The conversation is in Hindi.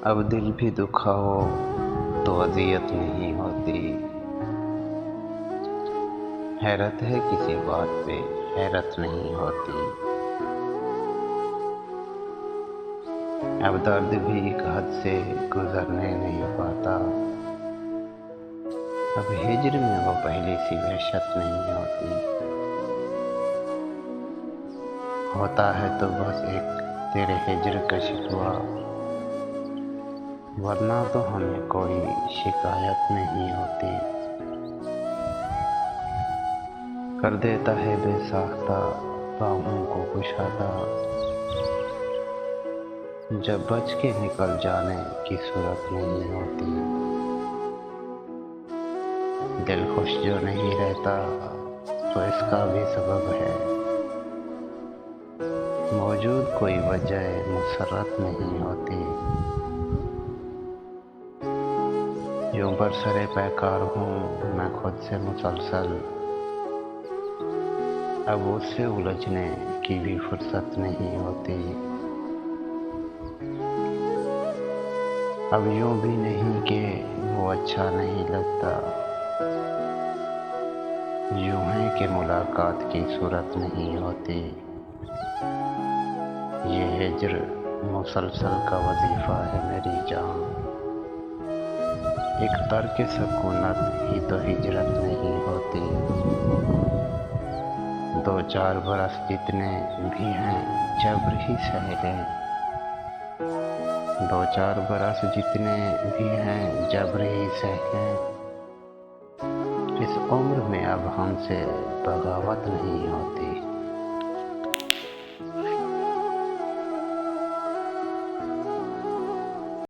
अब दिल भी दुखा हो तो अज़ियत नहीं होती। हैरत है किसी बात पे हैरत नहीं होती। अब दर्द भी एक हद से गुजरने नहीं पाता। अब हिज्र में वो पहली सी वहशत नहीं होती। होता है तो बस एक तेरे हिज्र का शिकवा, वरना तो हमें कोई शिकायत नहीं होती। कर देता है बेसाख्ता बाहों को कुशादा, जब बच के निकल जाने की सूरत नहीं होती। दिल खुश जो नहीं रहता तो इसका भी सबब है, मौजूद कोई वजह मुसर्रत नहीं होती। यूं बरसरे पैकार हूँ मैं खुद से मुसलसल, अब उससे उलझने की भी फुर्सत नहीं होती। अब यूं भी नहीं कि वो अच्छा नहीं लगता, यूं है कि मुलाकात की सूरत नहीं होती। ये हिज्र मुसलसल का वजीफा है मेरी जान, एक तर्क सकूनत ही तो हिजरत नहीं होती। दो चार बरस जितने भी हैं जब्र ही सह लें, दो चार बरस जितने भी हैं जब्र ही सह लें। इस उम्र में अब हमसे बगावत नहीं होती।